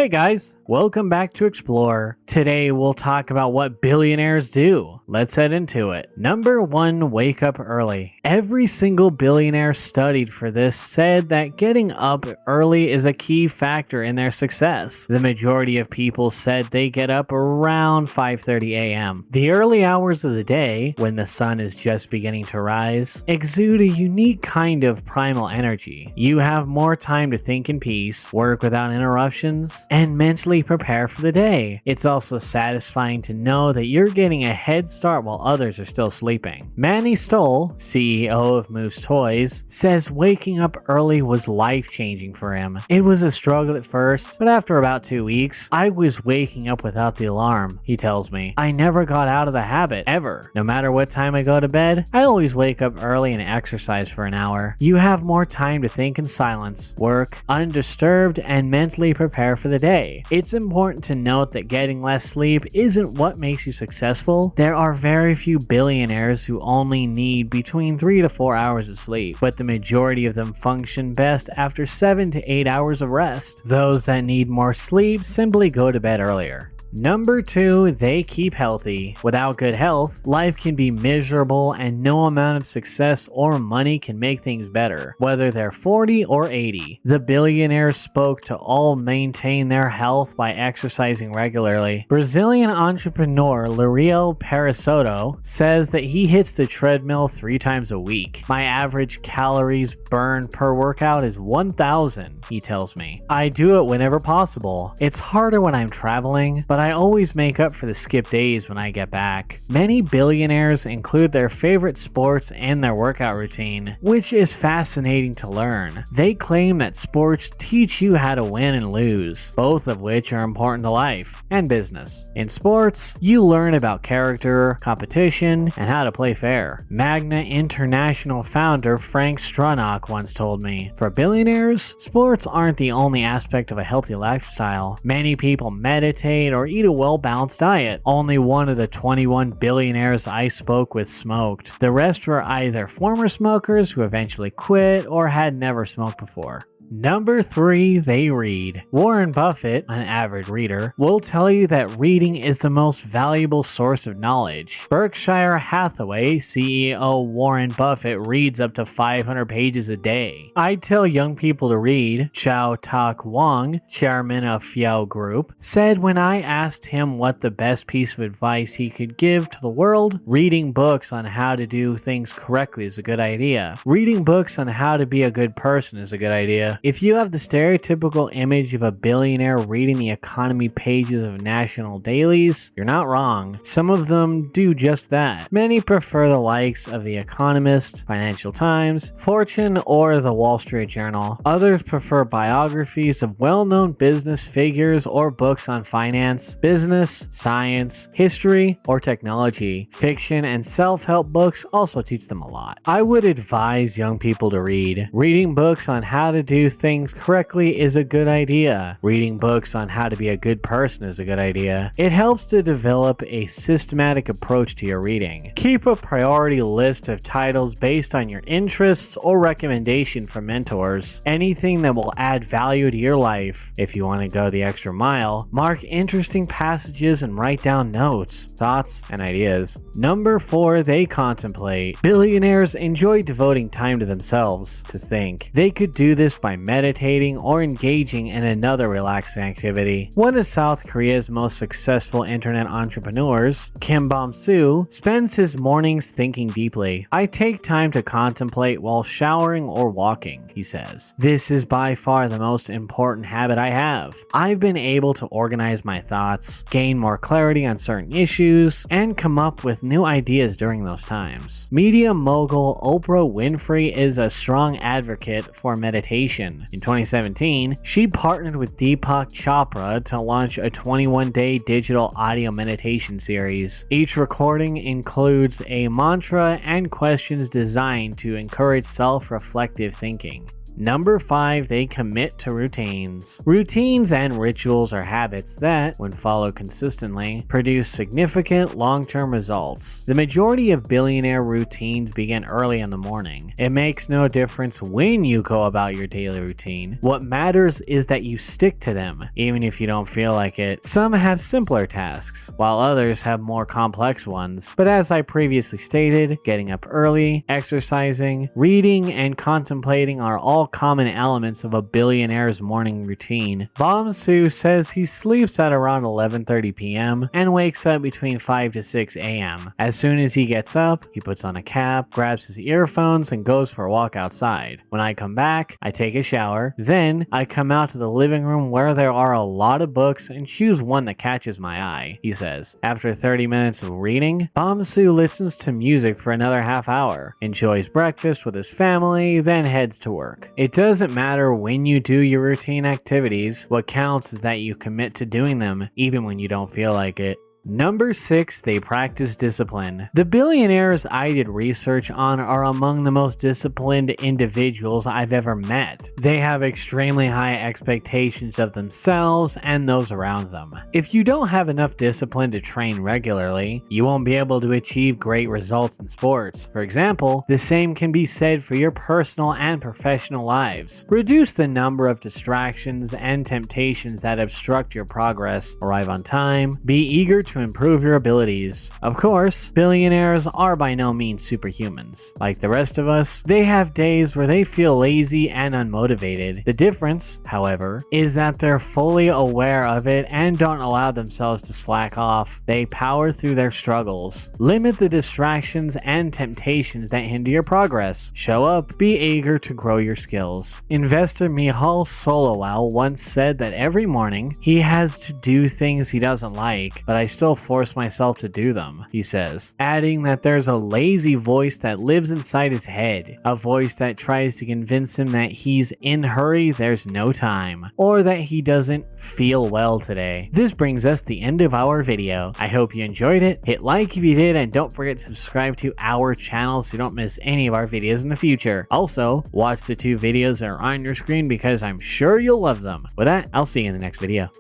Hey guys, welcome back to Explore. Today we'll talk about what billionaires do. Let's head into it. Number 1, wake up early. Every single billionaire studied for this said that getting up early is a key factor in their success. The majority of people said they get up around 5:30 a.m. The early hours of the day, when the sun is just beginning to rise, exude a unique kind of primal energy. You have more time to think in peace, work without interruptions, and mentally prepare for the day. It's also satisfying to know that you're getting a head start while others are still sleeping. Manny Stoll, CEO of Moose Toys, says waking up early was life-changing for him. It was a struggle at first, but after about 2 weeks, I was waking up without the alarm, he tells me. I never got out of the habit, ever. No matter what time I go to bed, I always wake up early and exercise for an hour. You have more time to think in silence, work undisturbed, and mentally prepare for the day. It's important to note that getting less sleep isn't what makes you successful. There are very few billionaires who only need between 3 to 4 hours of sleep, but the majority of them function best after 7 to 8 hours of rest. Those that need more sleep simply go to bed earlier. Number 2, they keep healthy. Without good health, life can be miserable and no amount of success or money can make things better, whether they're 40 or 80. The billionaires spoke to all maintain their health by exercising regularly. Brazilian entrepreneur Luriel Perisotto says that he hits the treadmill 3 times a week. My average calories burned per workout is 1,000, he tells me. I do it whenever possible. It's harder when I'm traveling, but I always make up for the skipped days when I get back. Many billionaires include their favorite sports in their workout routine, which is fascinating to learn. They claim that sports teach you how to win and lose, both of which are important to life and business. In sports, you learn about character, competition, and how to play fair. Magna International founder Frank Stronach once told me, "For billionaires, sports aren't the only aspect of a healthy lifestyle. Many people meditate or eat a well-balanced diet. Only one of the 21 billionaires I spoke with smoked. The rest were either former smokers who eventually quit or had never smoked before." Number 3, they read. Warren Buffett, an avid reader, will tell you that reading is the most valuable source of knowledge. Berkshire Hathaway CEO Warren Buffett reads up to 500 pages a day. I tell young people to read. Chow Tak Wong, chairman of Fiao Group, said when I asked him what the best piece of advice he could give to the world, reading books on how to do things correctly is a good idea. Reading books on how to be a good person is a good idea. If you have the stereotypical image of a billionaire reading the economy pages of national dailies, you're not wrong. Some of them do just that. Many prefer the likes of The Economist, Financial Times, Fortune, or The Wall Street Journal. Others prefer biographies of well-known business figures or books on finance, business, science, history, or technology. Fiction and self-help books also teach them a lot. I would advise young people to read. Reading books on how to do things correctly is a good idea. Reading books on how to be a good person is a good idea. It helps to develop a systematic approach to your reading. Keep a priority list of titles based on your interests or recommendation from mentors. Anything that will add value to your life. If you want to go the extra mile, mark interesting passages and write down notes, thoughts, and ideas. Number 4, they contemplate. Billionaires enjoy devoting time to themselves to think. They could do this by meditating or engaging in another relaxing activity. One of South Korea's most successful internet entrepreneurs, Kim Bom-soo, spends his mornings thinking deeply. I take time to contemplate while showering or walking, he says. This is by far the most important habit I have. I've been able to organize my thoughts, gain more clarity on certain issues, and come up with new ideas during those times. Media mogul Oprah Winfrey is a strong advocate for meditation. In 2017, she partnered with Deepak Chopra to launch a 21-day digital audio meditation series. Each recording includes a mantra and questions designed to encourage self-reflective thinking. Number 5, they commit to routines. Routines and rituals are habits that, when followed consistently, produce significant long-term results. The majority of billionaire routines begin early in the morning. It makes no difference when you go about your daily routine. What matters is that you stick to them, even if you don't feel like it. Some have simpler tasks, while others have more complex ones. But as I previously stated, getting up early, exercising, reading, and contemplating are all common elements of a billionaire's morning routine. Bomsu says he sleeps at around 11:30 p.m. and wakes up between 5 to 6 a.m. As soon as he gets up, he puts on a cap, grabs his earphones, and goes for a walk outside. When I come back, I take a shower. Then I come out to the living room where there are a lot of books and choose one that catches my eye, he says. After 30 minutes of reading, Bomsu listens to music for another half hour, enjoys breakfast with his family, then heads to work. It doesn't matter when you do your routine activities, what counts is that you commit to doing them even when you don't feel like it. Number 6, they practice discipline. The billionaires I did research on are among the most disciplined individuals I've ever met. They have extremely high expectations of themselves and those around them. If you don't have enough discipline to train regularly, you won't be able to achieve great results in sports. For example, the same can be said for your personal and professional lives. Reduce the number of distractions and temptations that obstruct your progress. Arrive on time. Be eager to improve your abilities. Of course, billionaires are by no means superhumans. Like the rest of us, they have days where they feel lazy and unmotivated. The difference, however, is that they're fully aware of it and don't allow themselves to slack off. They power through their struggles. Limit the distractions and temptations that hinder your progress. Show up, be eager to grow your skills. Investor Michal Solowal once said that every morning he has to do things he doesn't like, but I still force myself to do them, he says, adding that there's a lazy voice that lives inside his head, a voice that tries to convince him that he's in a hurry, there's no time, or that he doesn't feel well today. This brings us the end of our video. I hope you enjoyed it. Hit like if you did, and don't forget to subscribe to our channel so you don't miss any of our videos in the future. Also, watch the 2 videos that are on your screen because I'm sure you'll love them. With that, I'll see you in the next video.